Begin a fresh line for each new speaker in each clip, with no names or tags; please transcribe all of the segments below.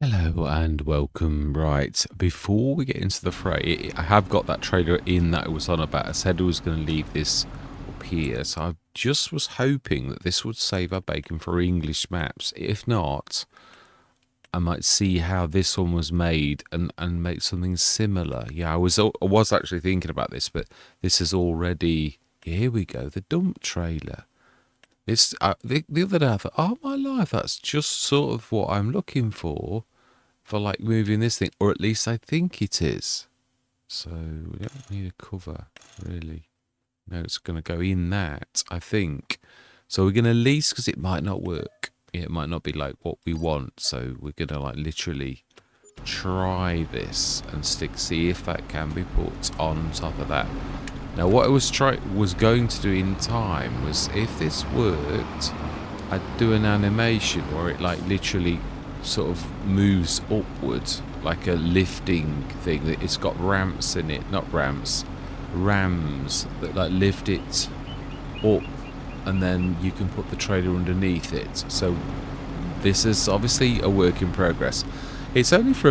Hello and welcome. Right, before we get into the fray, I have got that trailer in that I was on about. I said I was going to leave this up here, so I just was hoping that this would save our bacon for English maps. If not, I might see how this one was made and make something similar. Yeah, I was actually thinking about this, but this is already, here we go, the dump trailer. It's the other day I thought, oh my life, that's just sort of what I'm looking for like moving this thing, or at least I think it is. So we don't need a cover, really. No, it's going to go in that, I think. So we're going to lease because it might not work. Yeah, it might not be like what we want. So we're going to like literally try this and see if that can be put on top of that. Now, what I was going to do in time was, if this worked, I'd do an animation where it like literally sort of moves upward, like a lifting thing. That it's got ramps in it, not ramps, rams that like lift it up, and then you can put the trailer underneath it. So this is obviously a work in progress. It's only for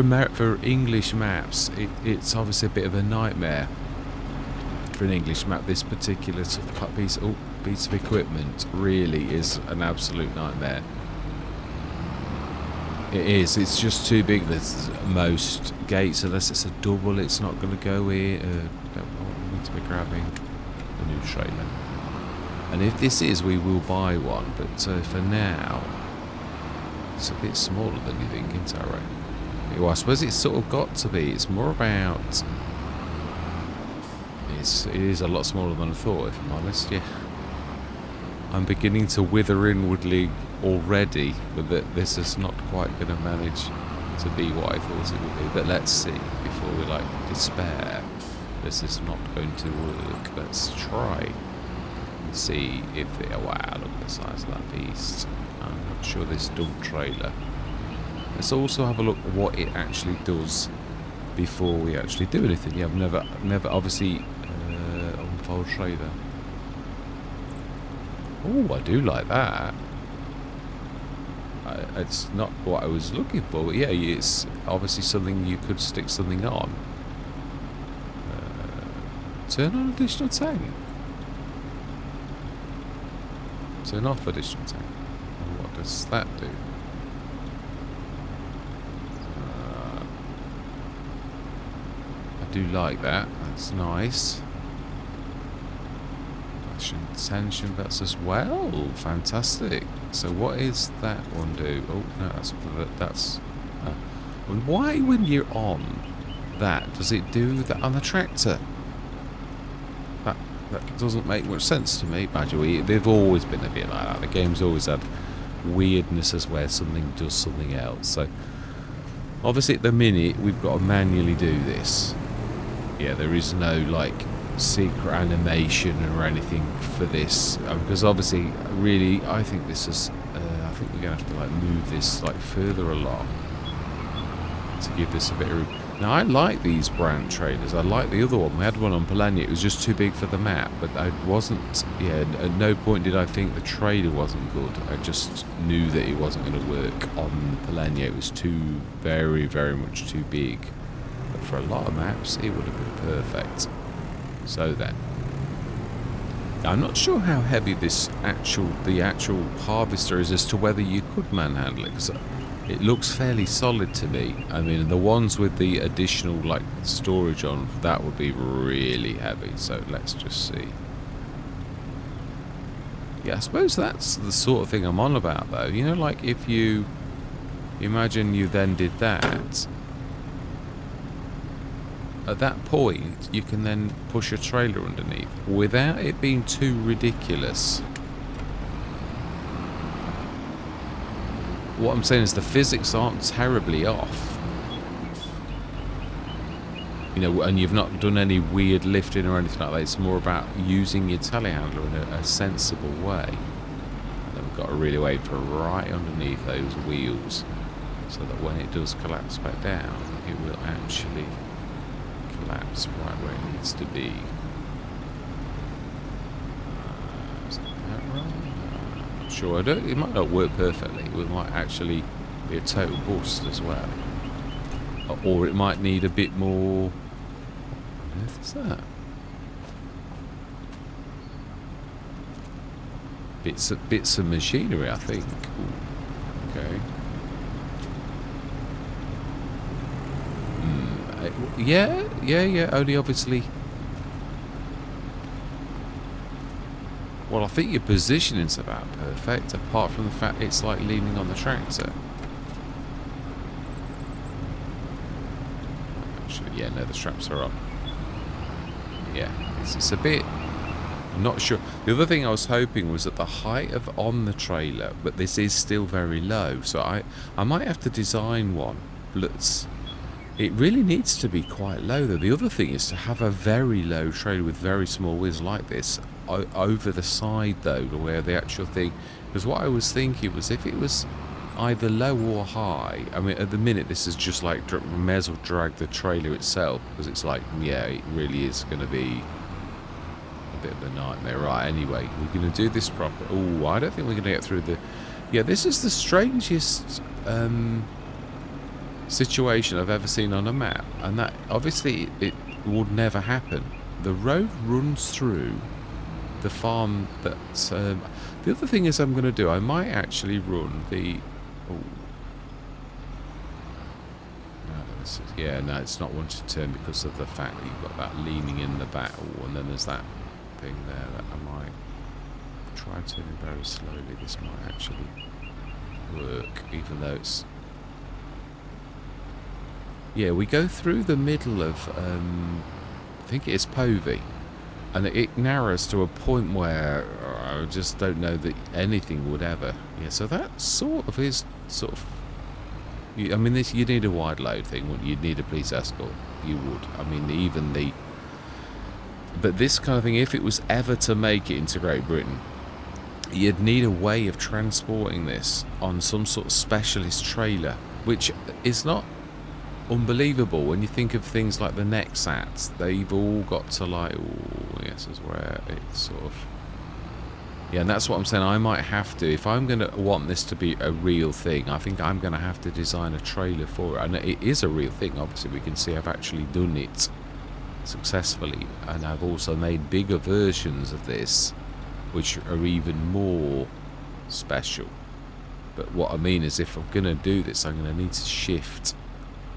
English maps. It's obviously a bit of a nightmare for an English map. This particular piece of equipment really is an absolute nightmare. It is. It's just too big. There's most gates, unless it's a double, it's not going to go here. Don't need to be grabbing a new trailer. And if this is, we will buy one. But for now, it's a bit smaller than you think, isn't it, right? Well, I suppose it's sort of got to be. It's more about... It is a lot smaller than I thought, if I'm honest, yeah. I'm beginning to wither inwardly already, but that this is not quite going to manage to be what I thought it would be. But let's see, before we like despair. This is not going to work. Let's try and see if it... Wow, look at the size of that beast. I'm not sure this dump trailer. Let's also have a look at what it actually does before we actually do anything. Yeah, I've never obviously unfold trailer. Oh, I do like that. It's not what I was looking for, but yeah, it's obviously something you could stick something on. Turn on additional tank. Turn off additional tank. And what does that do? I do like that. That's nice. Tension versus well, fantastic. So what is that one do? Oh no, that's and why when you're on that does it do that on the tractor? That doesn't make much sense to me. Actually, they've always been a bit like that. The game's always had weirdnesses where something does something else. So obviously at the minute we've got to manually do this. Yeah, there is no like secret animation or anything for this, because obviously really I think this is I think we're gonna have to like move this like further along to give this a bit of room. Now I like these brand trailers. I like the other one. We had one on Polania. It was just too big for the map, but I wasn't, yeah, at no point did I think the trailer wasn't good. I just knew that it wasn't going to work on Polania. It was very much too big, but for a lot of maps it would have been perfect. So then, I'm not sure how heavy the actual harvester is, as to whether you could manhandle it, because it looks fairly solid to me. I mean, the ones with the additional like storage on, that would be really heavy. So let's just see. Yeah, I suppose that's the sort of thing I'm on about, though. You know, like if you imagine you then did that. At that point, you can then push a trailer underneath without it being too ridiculous. What I'm saying is the physics aren't terribly off. You know, and you've not done any weird lifting or anything like that. It's more about using your telehandler in a sensible way. And then we've got to really wait for right underneath those wheels, so that when it does collapse back down, it will actually collapse right where it needs to be. Is that right? I'm not sure. It might not work perfectly. We might actually be a total bust as well. Or it might need a bit more... What on earth is that? Bits of machinery, I think. Ooh, okay. Yeah. Only obviously... Well, I think your positioning's about perfect, apart from the fact it's like leaning on the tractor. Actually, yeah, no, the straps are up. Yeah, it's a bit... I'm not sure. The other thing I was hoping was at the height of on the trailer, but this is still very low, so I might have to design one. It really needs to be quite low, though. The other thing is to have a very low trailer with very small wheels like this over the side, though, to where the actual thing... Because what I was thinking was if it was either low or high... I mean, at the minute, this is just like... May as well drag the trailer itself, because it's like, yeah, it really is going to be... bit of a nightmare. Right, anyway, we're going to do this proper. Oh, I don't think we're going to get through the... Yeah, this is the strangest situation I've ever seen on a map, and that obviously it would never happen. The road runs through the farm that... the other thing is I'm going to do, I might actually run the... Oh. No, this is, yeah, no, it's not one to turn because of the fact that you've got that leaning in the back. Oh, and then there's that thing there that I might try turning very slowly. This might actually work, even though it's... Yeah, we go through the middle of, I think it is Povey, and it narrows to a point where I just don't know that anything would ever... Yeah, so that sort of is sort of... I mean, this, you need a wide load thing, wouldn't you? You'd need a police escort. You would. I mean, even the... But this kind of thing, if it was ever to make it into Great Britain, you'd need a way of transporting this on some sort of specialist trailer, which is not unbelievable when you think of things like the Nexats. They've all got to like... Oh, yes, is where it's sort of... Yeah, and that's what I'm saying. I might have to, if I'm going to want this to be a real thing, I think I'm going to have to design a trailer for it. And it is a real thing. Obviously, we can see I've actually done it successfully, and I've also made bigger versions of this which are even more special. But what I mean is, if I'm going to do this, I'm going to need to shift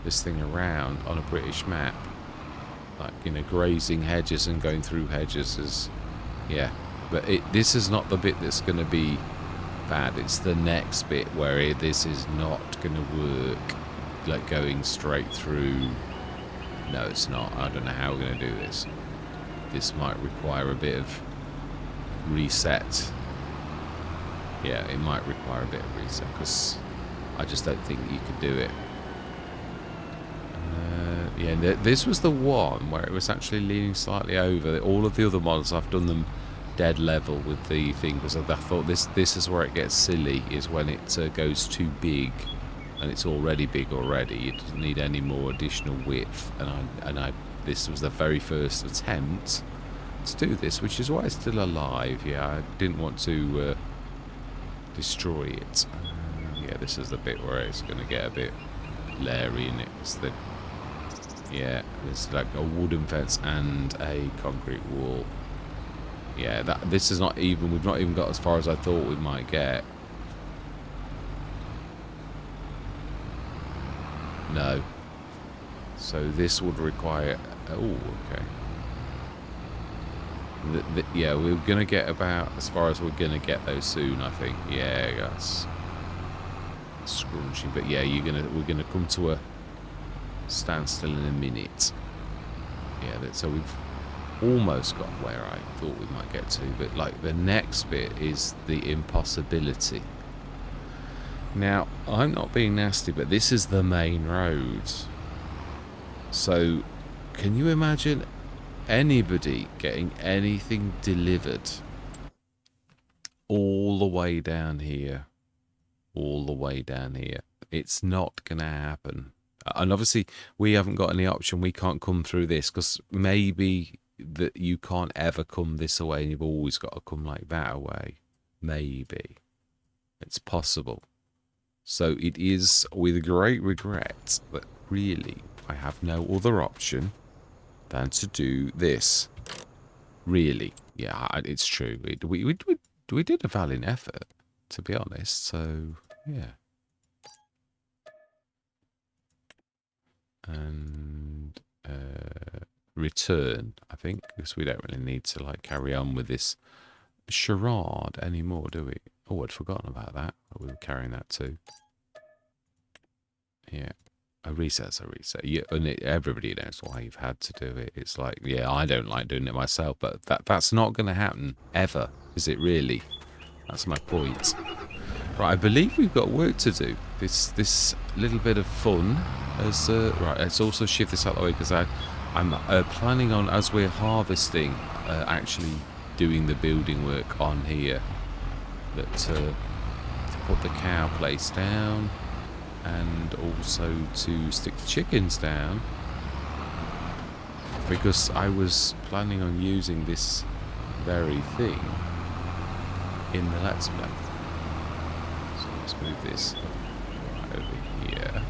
this thing around on a British map, like, you know, grazing hedges and going through hedges is... Yeah, but this is not the bit that's going to be bad. It's the next bit where this is not going to work, like going straight through. No, it's not. I don't know how we're going to do this. This might require a bit of reset. Yeah, it might require a bit of reset, because I just don't think you could do it. Yeah, this was the one where it was actually leaning slightly over. All of the other models, I've done them dead level with the thing, because I thought this is where it gets silly, is when it goes too big. And it's already big already. It doesn't need any more additional width. And this was the very first attempt to do this, which is why it's still alive. Yeah, I didn't want to destroy it. Yeah, this is the bit where it's going to get a bit leery, and it's the... Yeah, it's like a wooden fence and a concrete wall. Yeah, this is not even... We've not even got as far as I thought we might get. No. So this would require... Oh, okay. Yeah, we're going to get about as far as we're going to get those soon, I think. Yeah, that's scrunchy. But yeah, we're going to come to a standstill in a minute. Yeah, so we've almost got where I thought we might get to. But like the next bit is the impossibility. Now, I'm not being nasty, but this is the main road. So, can you imagine anybody getting anything delivered all the way down here? All the way down here. It's not going to happen. And obviously, we haven't got any option. We can't come through this, because maybe that you can't ever come this way, and you've always got to come like that away. Maybe. It's possible. So it is with great regret that really I have no other option than to do this. Really. Yeah, it's true. We did a valiant effort, to be honest. So, yeah. And return, I think, because we don't really need to like carry on with this charade anymore, do we? Oh, I'd forgotten about that. We were carrying that too. Yeah. A reset's a reset. Yeah, and everybody knows why you've had to do it. It's like, yeah, I don't like doing it myself, but that's not going to happen ever, is it really? That's my point. Right, I believe we've got work to do. This little bit of fun as right. Let's also shift this out of the way because I'm planning on, as we're harvesting, actually doing the building work on here. That to put the cow place down. And also to stick the chickens down, because I was planning on using this very thing in the Let's Play. So let's move this right over here.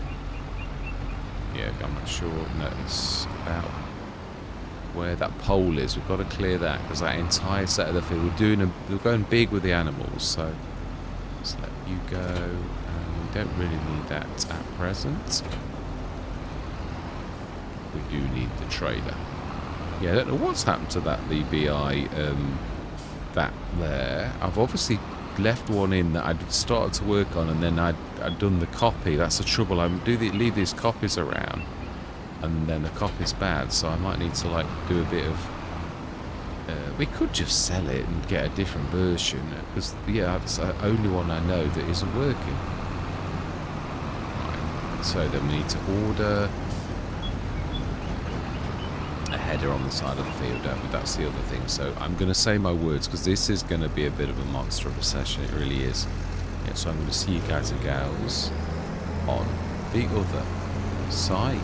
Yeah, I'm not sure. No, it's about where that pole is. We've got to clear that because that entire set of the field, we're going big with the animals. So let's let you go. Don't really need that at present. We do need the trailer. Yeah, I don't know what's happened to that VBI, that there. I've obviously left one in that I'd started to work on, and then I'd done the copy. That's the trouble. I leave these copies around, and then the copy's bad, so I might need to like do a bit of... we could just sell it and get a different version, because yeah, that's the only one I know that isn't working. So then we need to order a header on the side of the field, don't we? That's the other thing. So I'm going to say my words because this is going to be a bit of a monster of a session. It really is. Yeah, so I'm going to see you guys and gals on the other side.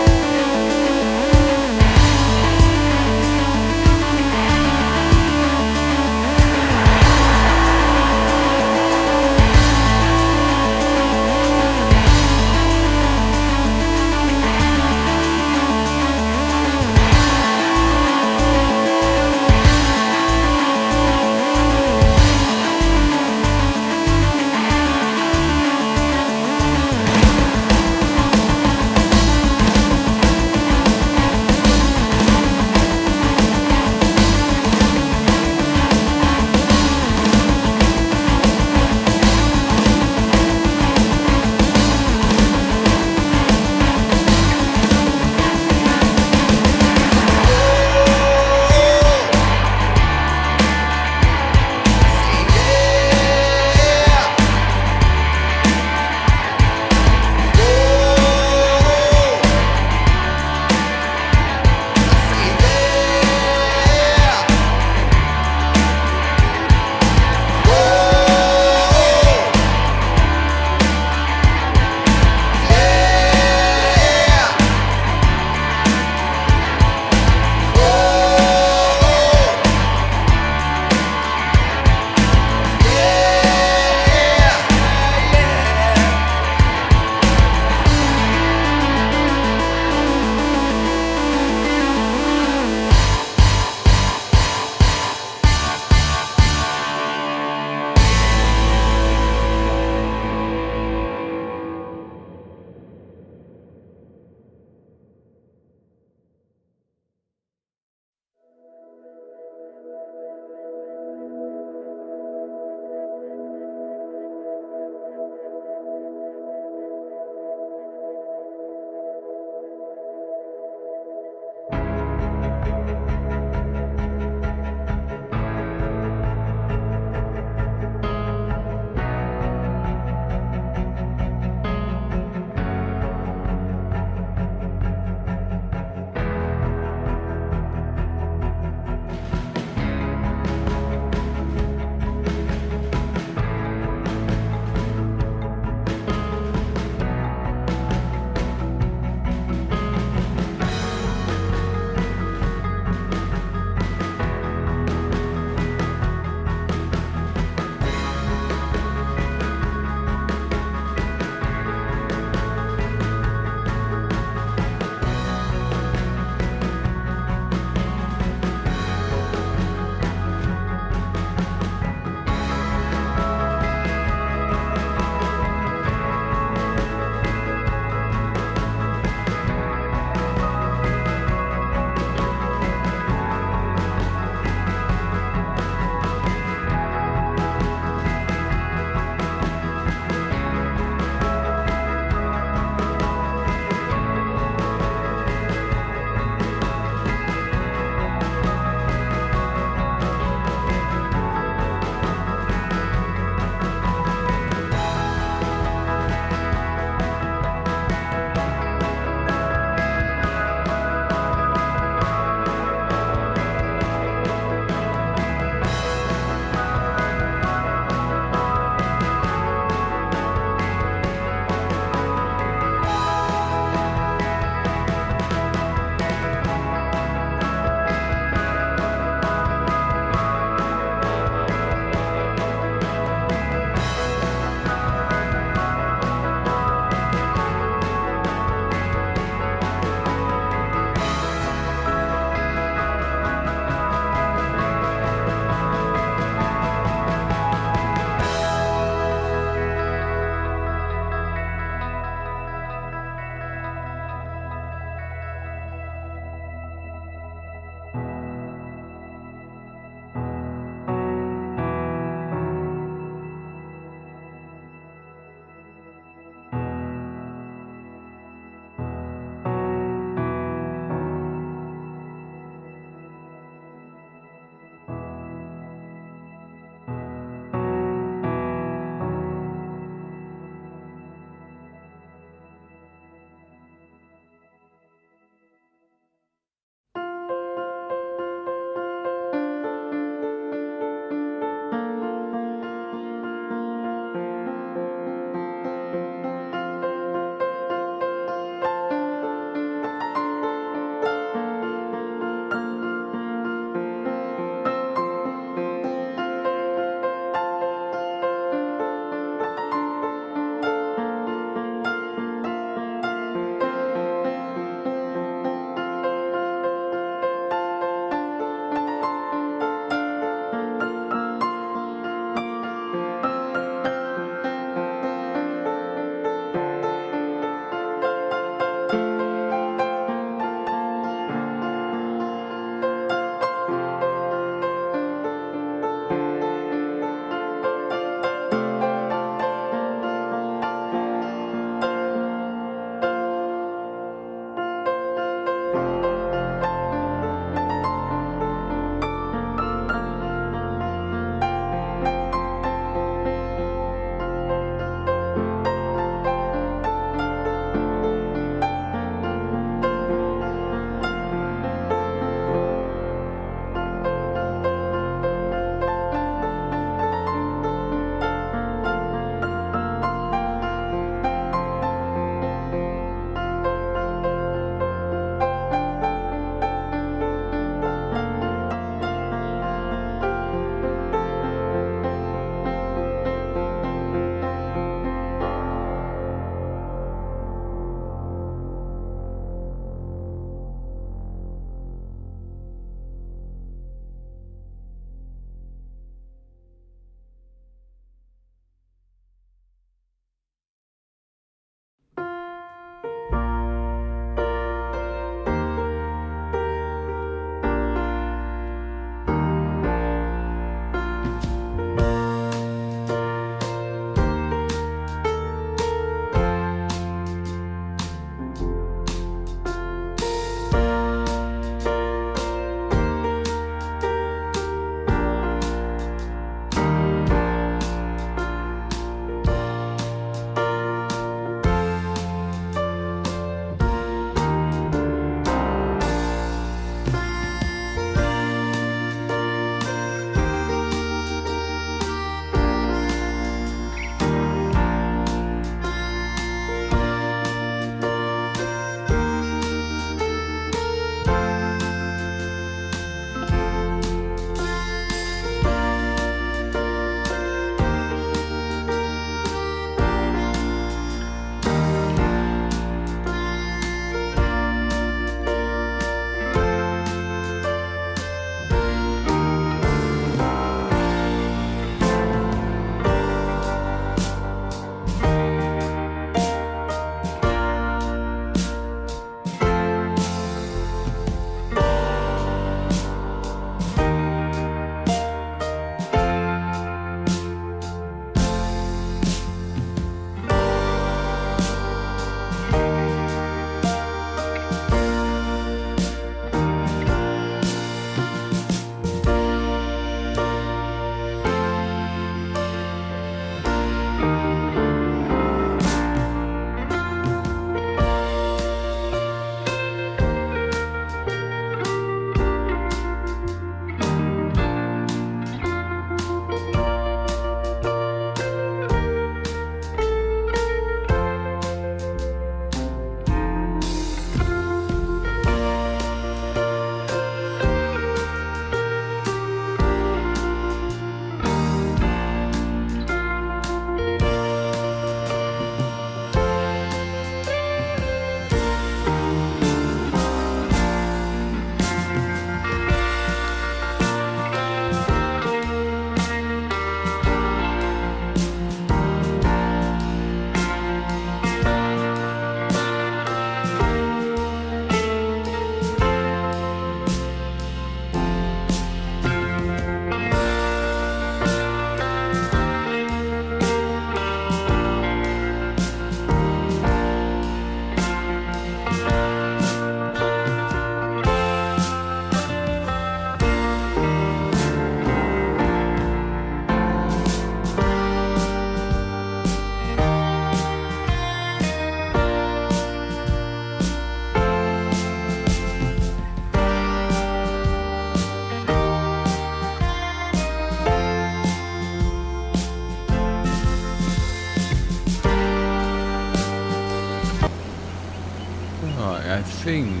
think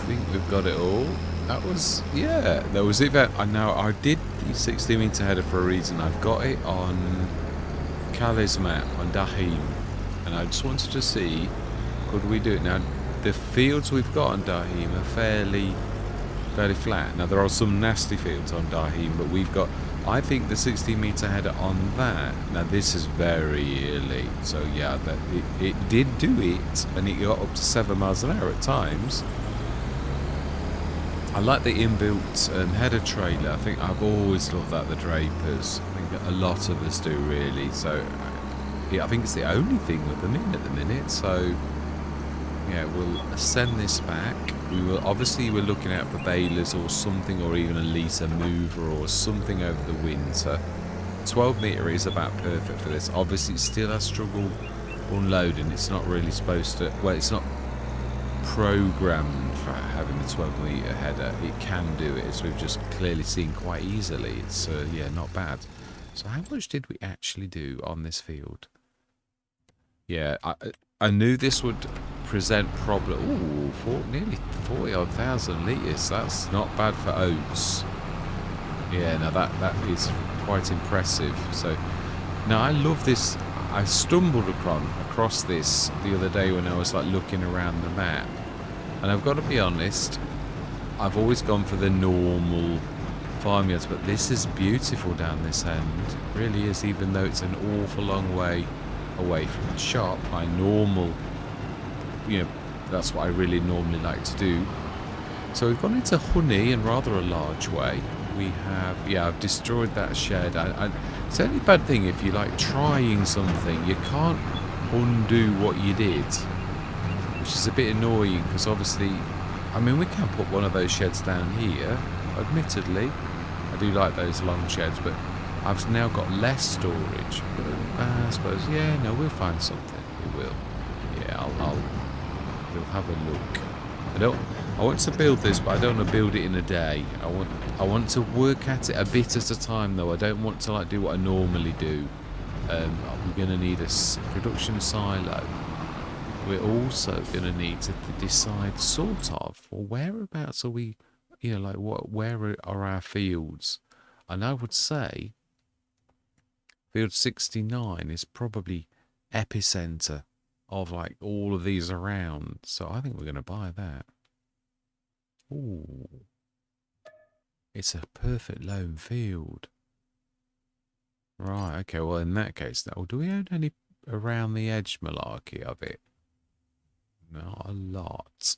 we've got it all. That was, yeah, there was event. I know I did the 60-meter header for a reason. I've got it on Kali's map on Dahim, and I just wanted to see, could we do it? Now, the fields we've got on Dahim are fairly flat. Now, there are some nasty fields on Dahim, but we've got, I think, the 60-meter header on that. Now, this is very early, so yeah, it did do it, and it got up to 7 miles an hour at times. I like the inbuilt header trailer. I think I've always loved that, the Drapers. I think a lot of us do, really. So, yeah, I think it's the only thing with them in at the minute. So, yeah, we'll send this back. We will, obviously, we're looking out for bailers or something, or even at least a mover or something over the winter. 12 meter is about perfect for this. Obviously, it still has struggle unloading. It's not really supposed to, well, it's not programmed for having the 12 meter header. It can do it, as we've just clearly seen quite easily. It's yeah, not bad. So how much did we actually do on this field? Yeah, I knew this would present problem. Ooh, nearly 40 thousand litres. That's not bad for oats. Yeah, now that is quite impressive. So now I love this. I stumbled across this the other day when I was like looking around the map, and I've got to be honest, I've always gone for the normal farmyards, but this is beautiful down this end. It really is, even though it's an awful long way away from the shop. My normal, you know, that's what I really normally like to do. So we've gone into honey in rather a large way. We have, yeah, I've destroyed that shed. It's the only bad thing, if you like trying something, you can't undo what you did, which is a bit annoying, because obviously, I mean, we can put one of those sheds down here, admittedly. I do like those long sheds, but I've now got less storage. But I suppose, yeah, no, we'll find something. We will. Yeah, we'll have a look. I want to build this, but I don't want to build it in a day. I want to work at it a bit at a time, though. I don't want to like do what I normally do. We're going to need a production silo. We're also going to need to decide sort of, well, whereabouts are we, you know, like where are our fields? And I would say field 69 is probably epicenter of like all of these around. So I think we're going to buy that. Ooh. It's a perfect lone field. Right, okay, well in that case, now, do we own any around the edge malarkey of it? Not a lot.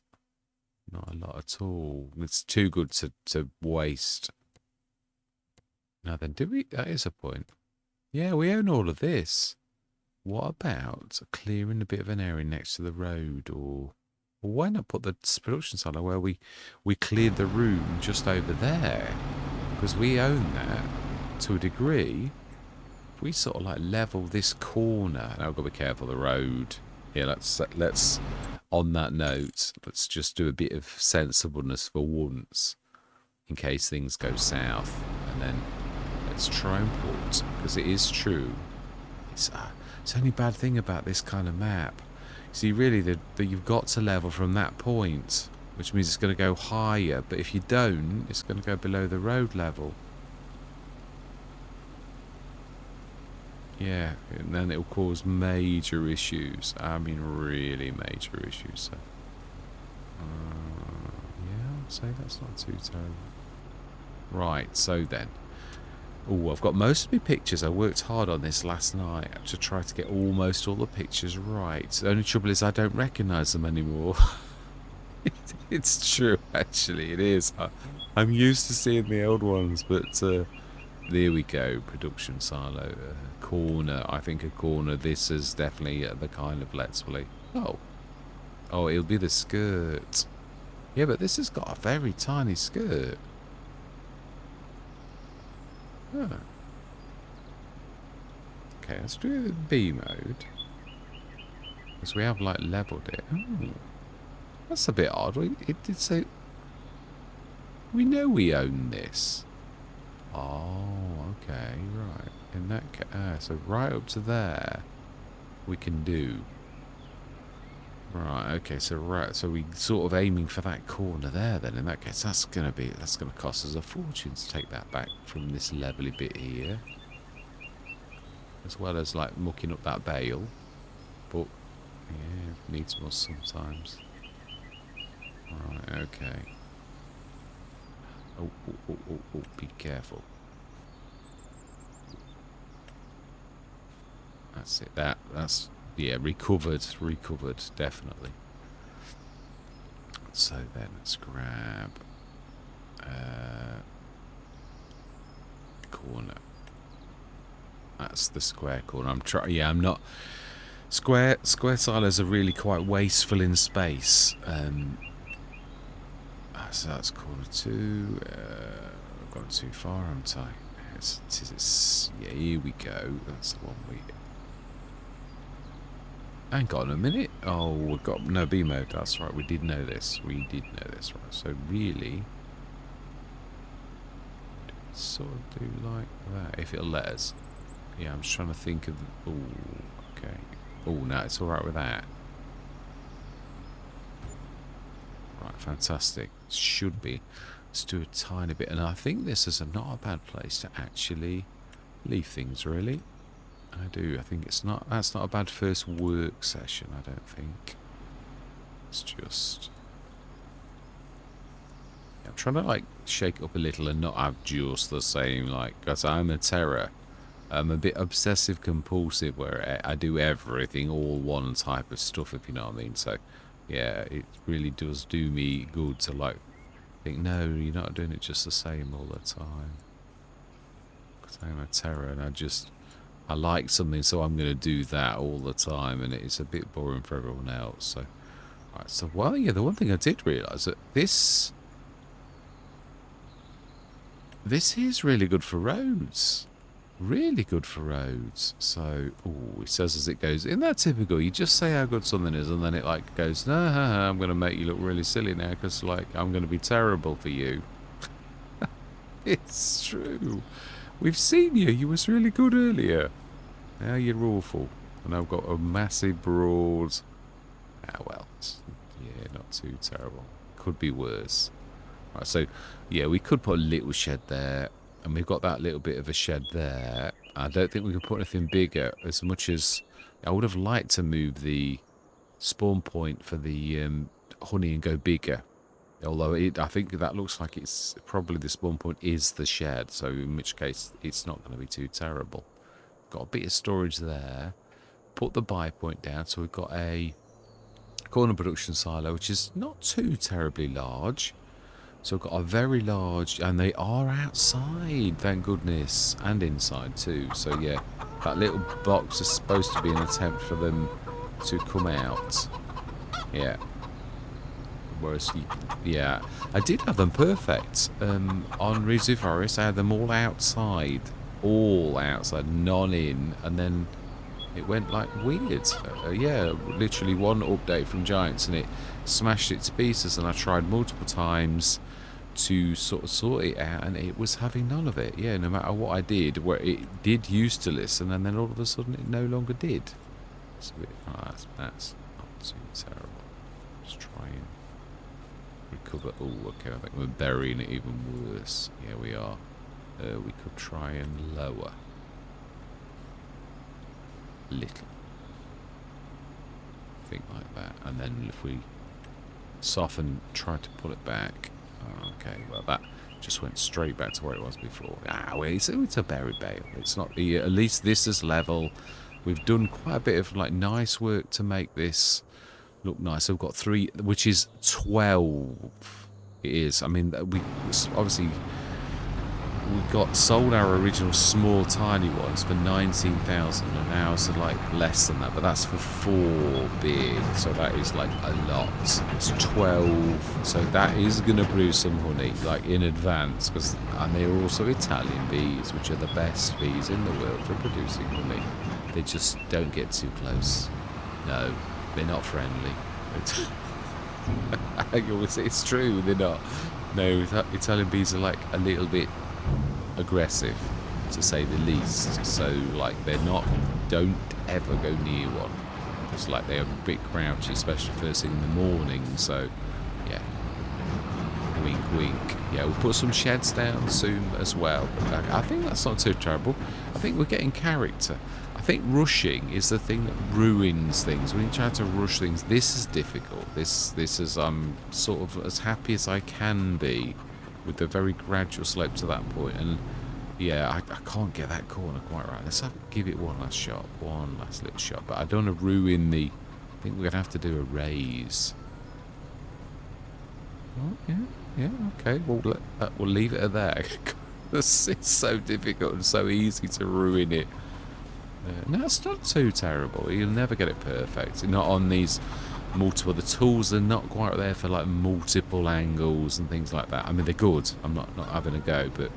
Not a lot at all. It's too good to waste. Now then, do we? That is a point. Yeah, we own all of this. What about clearing a bit of an area next to the road, or why not put the production silo where we cleared the room just over there? Because we own that to a degree. If we sort of like level this corner, now I've got to be careful of the road. Yeah, let's on that note, let's just do a bit of sensibleness for once, in case things go south, and then let's try and put, because it is true. It's the only bad thing about this kind of map. See, really, you've got to level from that point, which means it's going to go higher. But if you don't, it's going to go below the road level. Yeah, and then it'll cause major issues. I mean, really major issues. So, yeah, I'd say that's not too terrible. Right, so then. Oh, I've got most of my pictures. I worked hard on this last night to try to get almost all the pictures right. The only trouble is I don't recognise them anymore. It's true, actually. It is. I'm used to seeing the old ones, but there we go. Production silo. Corner. I think a corner. This is definitely the kind of let's play. Oh, it'll be the skirt. Yeah, but this has got a very tiny skirt. Huh. Okay, let's do B mode. Because we have, like, leveled it. Oh, that's a bit odd. It did say... We know we own this. Oh, okay, right. In that case... so right up to there, we can do. Right, okay, so we sort of aiming for that corner there then. In that case, that's gonna cost us a fortune to take that back from this levely bit here. As well as like mucking up that bale. But yeah, needs must sometimes. Right, okay. Oh, be careful. That's it. That's yeah, recovered, definitely. So then let's grab corner. That's the square corner. I'm not square silos are really quite wasteful in space. So that's corner 2. I've gone too far, haven't I? Yeah, here we go. That's the one we. Hang on a minute. Oh, we've got no B mode. That's right. We did know this. Right. So really, sort of do like that if it'll let us. Yeah, I'm just trying to think of. Oh, okay. Oh, no, it's all right with that. Right, fantastic. Should be. Let's do a tiny bit, and I think this is not a bad place to actually leave things. Really. I do. I think it's not. That's not a bad first work session. I don't think. It's just. I'm trying to like shake it up a little and not have just the same like. Because I'm a terror. I'm a bit obsessive compulsive where I do everything, all one type of stuff. If you know what I mean. So, yeah, it really does do me good to like think. No, you're not doing it just the same all the time. Because I'm a terror, and I like something, so I'm going to do that all the time, and it's a bit boring for everyone else. So, right, so well, yeah, the one thing I did realise that this is really good for roads, really good for roads. So, oh, it says as it goes, isn't that typical? You just say how good something is, and then it like goes, no, I'm going to make you look really silly now because like I'm going to be terrible for you. It's true. We've seen you. You was really good earlier. Now you're awful. And I've got a massive broad. Ah, well. Yeah, not too terrible. Could be worse. Right, so, yeah, we could put a little shed there. And we've got that little bit of a shed there. I don't think we can put anything bigger. As much as I would have liked to move the spawn point for the honey and go bigger. Although I think that looks like it's probably the spawn point is the shed. So in which case, it's not going to be too terrible. Got a bit of storage there. Put the buy point down, so we've got a corner production silo, which is not too terribly large. So we've got a very large, and they are outside, thank goodness, and inside too. So yeah, that little box is supposed to be an attempt for them to come out. Yeah. Whereas, yeah, I did have them perfect. On Rizu Forest, I had them all outside, none in, and then it went like weird. Yeah, literally one update from Giants and it smashed it to pieces, and I tried multiple times to sort of sort it out, and it was having none of it. Yeah, no matter what I did, where it did used to listen, and then all of a sudden it no longer did. It's a bit, that's not too terrible. Just try and recover. Oh, okay, I think we're burying it even worse. Yeah, we are. We could try and lower. Little. Think like that. And then if we soften, try to pull it back. Okay, well that just went straight back to where it was before. Well, it's a buried bale. It's not the, at least this is level. We've done quite a bit of like nice work to make this look nice. So we've got 3, which is 12. It is. I mean, we obviously we got sold our original small tiny ones for 19,000, and now it's like less than that, but that's for 4 big, so that is like a lot. It's 12, so that is going to produce some honey like in advance, because and they're also Italian bees, which are the best bees in the world for producing honey. They just don't get too close. No, they're not friendly. It's true, they're not. No, Italian bees are like a little bit aggressive, to say the least. So like they're not, don't ever go near one. looks like they're a bit grouchy, especially first thing in the morning. So, yeah, wink, wink. Yeah, we'll put some sheds down soon as well. But I think that's not too terrible. I think we're getting character. I think rushing is the thing that ruins things. When you try to rush things, this is difficult. This is I'm sort of as happy as I can be with the very gradual slope to that point. And yeah, I can't get that corner quite right. Let's give it one last shot. One last little shot. But I don't want to ruin the... I think we're going to have to do a raise. Oh, yeah. Yeah, okay. We'll leave it at that. It's so difficult and so easy to ruin it. No, it's not too terrible. You'll never get it perfect. Not on these multiple... The tools are not quite there for like multiple angles and things like that. I mean, they're good. I'm not having a go, but...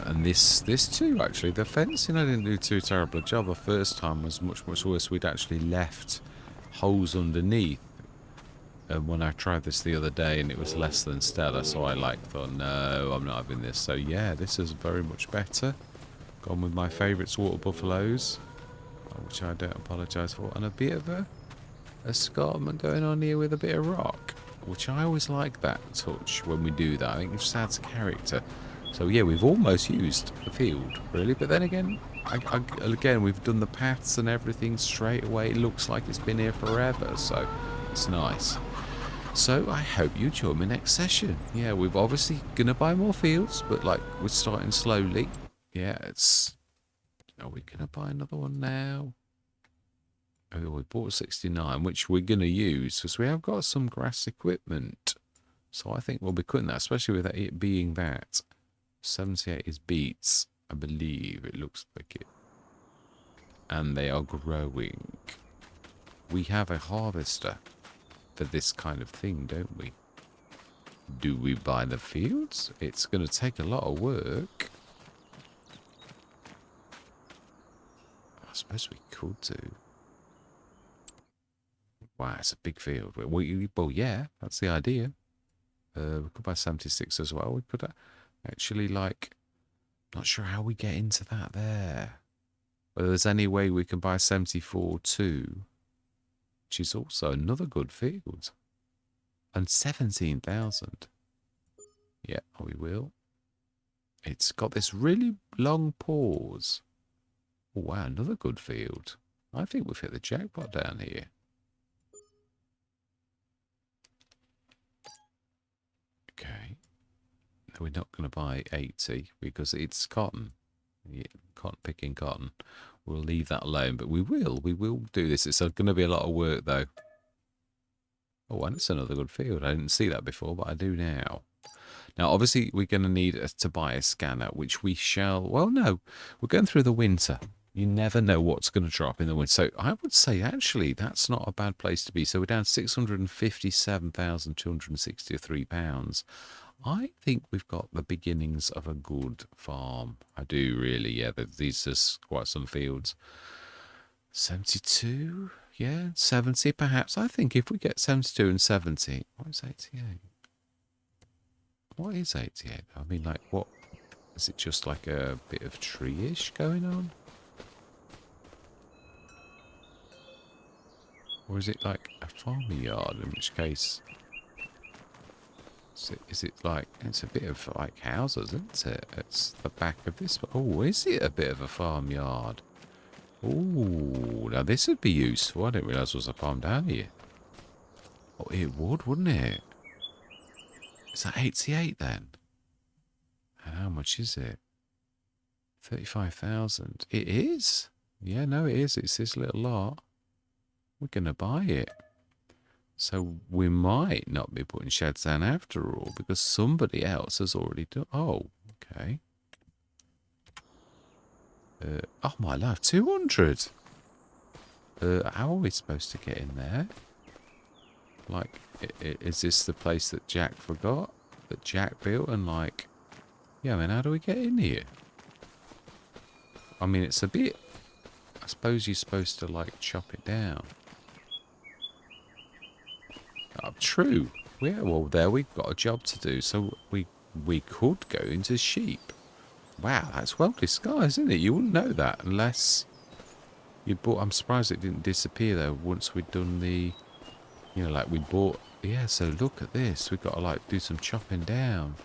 And this too, actually. The fencing, I didn't do too terrible a job. The first time was much worse. We'd actually left holes underneath. And when I tried this the other day, and it was less than stellar, so I thought, no, I'm not having this. So yeah, this is very much better. Gone with my favourites, water buffaloes, which I don't apologise for, and a bit of a escarpment going on here with a bit of rock, which I always like that touch when we do that. I think it just adds character. So yeah, we've almost used the field, really, but then again, again, we've done the paths and everything straight away. It looks like it's been here forever, so it's nice. So I hope you join me next session. Yeah, we're obviously gonna buy more fields, but like we're starting slowly. Yeah, it's... Are we gonna buy another one now? Oh, we bought 69, which we're gonna use because we have got some grass equipment. So I think we'll be cutting that, especially with it being that 78 is beets. I believe it looks like it. And they are growing. We have a harvester for this kind of thing, don't we? Do we buy the fields? It's going to take a lot of work. I suppose we could do. Wow, it's a big field. Well, yeah, that's the idea. We could buy 76 as well. We could actually, like... Not sure how we get into that there. Whether there's any way we can buy 74 too. Which is also another good field. And 17,000. Yeah, we will. It's got this really long pause. Oh, wow, another good field. I think we've hit the jackpot down here. Okay. No, we're not going to buy 80 because it's cotton. Yeah, picking cotton. We'll leave that alone, but we will do this. It's going to be a lot of work, though. Oh, and it's another good field. I didn't see that before, but I do now. Now, obviously, we're going to need to buy a scanner, which we shall... Well, no, we're going through the winter. You never know what's going to drop in the winter. So I would say, actually, that's not a bad place to be. So we're down £657,263. I think we've got the beginnings of a good farm. I do really, yeah. These are quite some fields. 72, yeah, 70 perhaps. I think if we get 72 and 70, what is 88? What is 88? I mean, like, what? Is it just like a bit of tree-ish going on? Or is it like a farming yard, in which case... Is it like... It's a bit of like houses, isn't it? It's the back of this... Oh, is it a bit of a farmyard? Oh, now this would be useful. I didn't realise there was a farm down here. Oh, it would, wouldn't it? Is that 88 then? And how much is it? 35,000. It is. Yeah, no, it is. It's this little lot. We're going to buy it. So we might not be putting sheds down after all because somebody else has already done... Oh, okay. Oh, my life. 200. How are we supposed to get in there? Like, is this the place that Jack forgot? That Jack built and like... Yeah, man, how do we get in here? I mean, it's a bit... I suppose you're supposed to, like, chop it down. Oh, true. Yeah, well, there we've got a job to do. So we could go into sheep. Wow, that's well disguised, isn't it? You wouldn't know that unless I'm surprised it didn't disappear though once we'd done the, you know, like we bought. Yeah, so look at this. We've got to like do some chopping down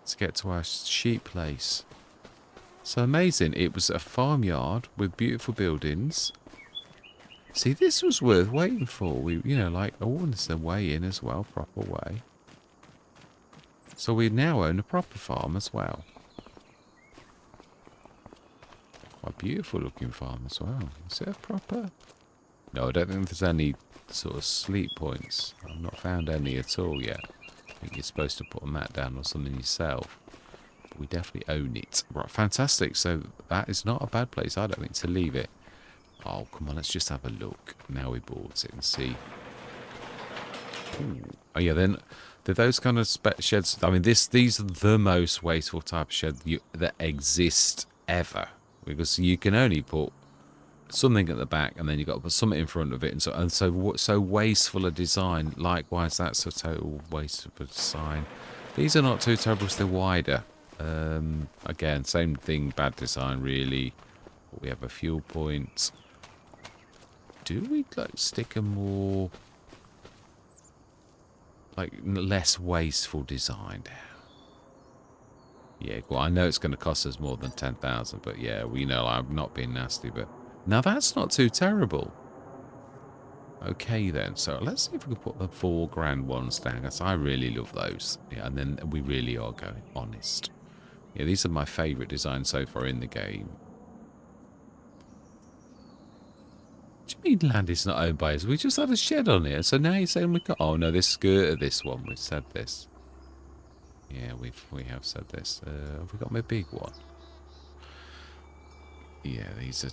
to get to our sheep place. So amazing. It was a farmyard with beautiful buildings. See, this was worth waiting for. We, you know, like, I wanted to weigh in as well, proper way. So we now own a proper farm as well. Quite beautiful looking farm as well. Is it a proper? No, I don't think there's any sort of sleep points. I've not found any at all yet. I think you're supposed to put a mat down or something yourself. But we definitely own it. Right, fantastic. So that is not a bad place, I don't think, to leave it. Oh, come on, let's just have a look. Now we bought it and see. Ooh. Oh, yeah, then those kind of sheds. I mean, these are the most wasteful type of shed that exist ever, because you can only put something at the back, and then you've got to put something in front of it, and so wasteful a design. Likewise, that's a total waste of a design. These are not too terrible because they're wider. Again, same thing, bad design really. We have a fuel point. Do we like stick a more like less wasteful design down? Yeah, well, I know it's going to cost us more than 10,000, but yeah, we know I'm not being nasty, but now that's not too terrible. Okay then, so let's see if we can put the 4 grand ones down, because I really love those. Yeah, and then we really are going honest. Yeah, these are my favourite designs so far in the game. What do you mean land is not owned by us? We just had a shed on it, so now you're saying we got... Oh no, this skirt of this one, we said this. Yeah, we have said this. Have we got my big one? Yeah, these are...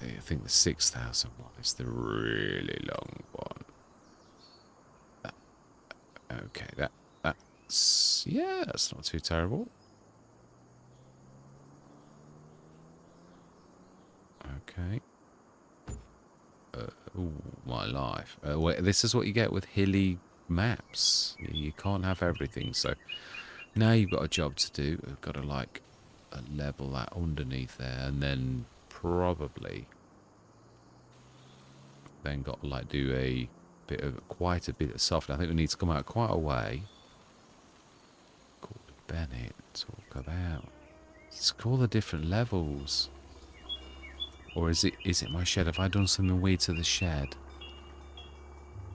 I think the 6,000 one is the really long one. Okay, that's... Yeah, that's not too terrible. Okay. Ooh, my life. Wait, this is what you get with hilly maps. You can't have everything, so... Now you've got a job to do. We've got to, like, level that underneath there, and then probably... Then got to, like, do quite a bit of softening. I think we need to come out quite a way. Call Bennett, talk about... It's call the different levels. Or is it my shed? Have I done something weird to the shed?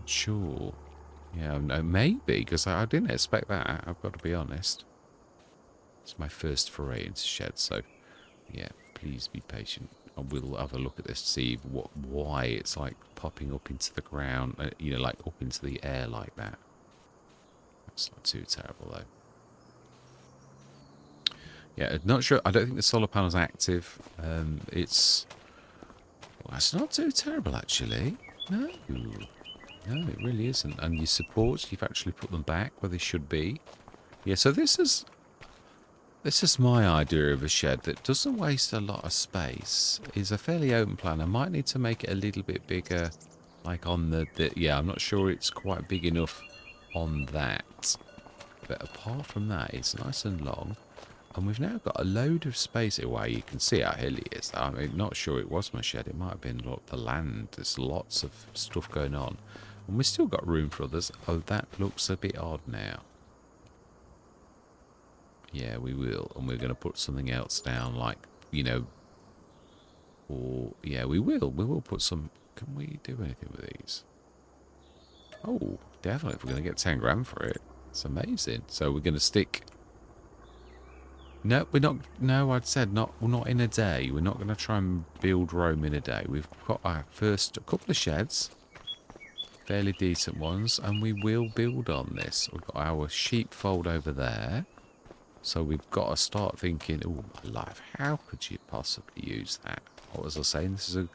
Sure. Yeah, no, maybe, because I didn't expect that. I've got to be honest. It's my first foray into shed, so yeah, please be patient. I will have a look at this to see why it's like popping up into the ground, you know, like up into the air like that. That's not too terrible though. Yeah, not sure. I don't think the solar panel's active. It's not too terrible actually. No, no, it really isn't. And your supports, you've actually put them back where they should be. Yeah, so this is my idea of a shed that doesn't waste a lot of space. Is a fairly open plan. I might need to make it a little bit bigger, like on the yeah, I'm not sure it's quite big enough on that. But apart from that, it's nice and long. And we've now got a load of space away. You can see how hilly it is. I'm not sure it was my shed. It might have been the land. There's lots of stuff going on. And we've still got room for others. Oh, that looks a bit odd now. Yeah, we will. And we're going to put something else down, like, you know... Or, yeah, we will. We will put some... Can we do anything with these? Oh, definitely. If we're going to get 10 grand for it. It's amazing. So we're going to stick... No, we're not. No, I'd said not in a day. We're not going to try and build Rome in a day. We've got our first couple of sheds, fairly decent ones, and we will build on this. We've got our sheepfold over there, so we've got to start thinking. Oh my life! How could you possibly use that? What was I saying? This is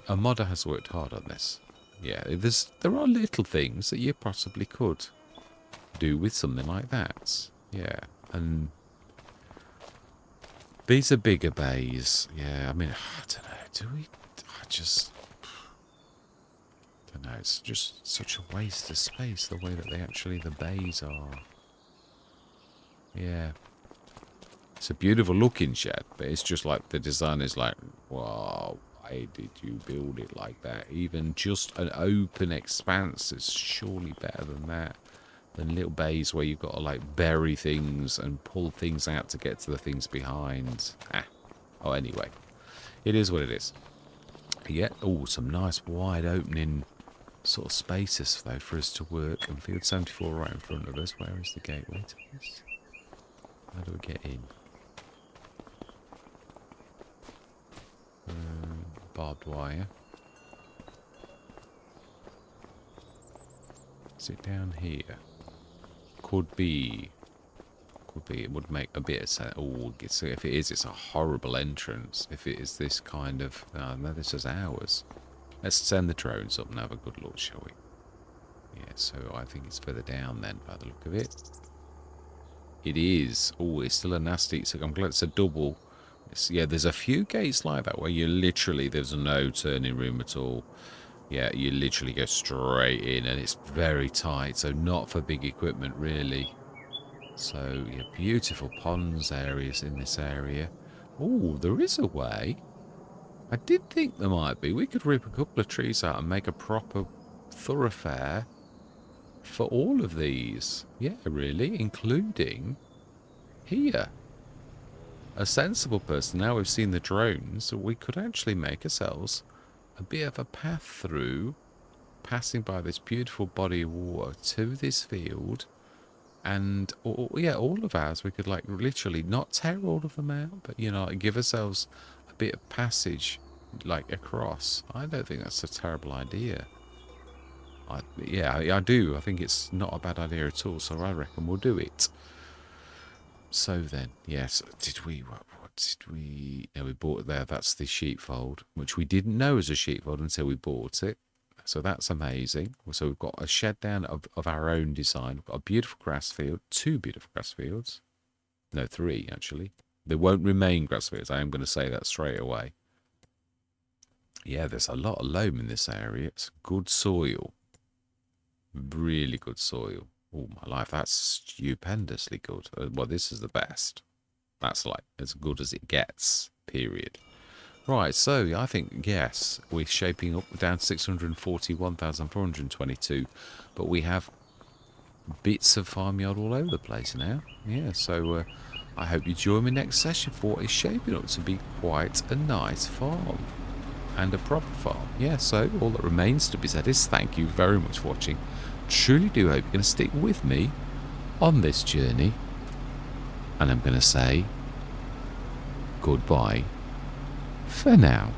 a modder has worked hard on this. Yeah, there are little things that you possibly could do with something like that. Yeah, and these are bigger bays. Yeah, I mean, I don't know. Do we? I just don't know. It's just such a waste of space the way that the bays are. Yeah. It's a beautiful looking shed, but it's just like the design is like, wow, why did you build it like that? Even just an open expanse is surely better than that. Than little bays where you've got to like bury things and pull things out to get to the things behind. Oh, anyway, it is what it is. Yeah. Oh, some nice wide opening sort of spaces though for us to work. And field 74 right in front of us. Where is the gateway to this? How do we get in? Barbed wire. Is it down here? Could be. Could be. It would make a bit of sense. Oh, so if it is, it's a horrible entrance. If it is this kind of... Oh, no, this is ours. Let's send the drones up and have a good look, shall we? Yeah, so I think it's further down then, by the look of it. It is. Oh, it's still a nasty... So I'm glad it's a double. Yeah, there's a few gates like that where you literally... There's no turning room at all. Yeah, you literally go straight in and it's very tight. So not for big equipment, really. So, yeah, beautiful ponds areas in this area. Oh, there is a way. I did think there might be. We could rip a couple of trees out and make a proper thoroughfare for all of these. Yeah, really, including here. A sensible person, now we've seen the drones, we could actually make ourselves a bit of a path through, passing by this beautiful body of water to this field. And, yeah, all of ours, we could, like, literally not tear all of them out, but, you know, like, give ourselves a bit of passage, like, across. I don't think that's a terrible idea. Yeah, I do. I think it's not a bad idea at all, so I reckon we'll do it. So then, yes, did we... What did we... No, we bought it there. That's the sheepfold, which we didn't know was a sheepfold until we bought it. So that's amazing. So we've got a shed down of our own design. We've got a beautiful grass field. 2 beautiful grass fields. No, 3, actually. They won't remain grass fields. I am going to say that straight away. Yeah, there's a lot of loam in this area. It's good soil. Really good soil. Oh, my life. That's stupendously good. Well, this is the best. That's like as good as it gets, period. Right, so I think, yes, we're shaping up down to 641,422, but we have bits of farmyard all over the place now. Yeah, so I hope you join me next session for what is shaping up to be quite a nice farm and a proper farm. Yeah, so all that remains to be said is thank you very much for watching. Truly do hope you're going to stick with me on this journey, and I'm going to say goodbye for now.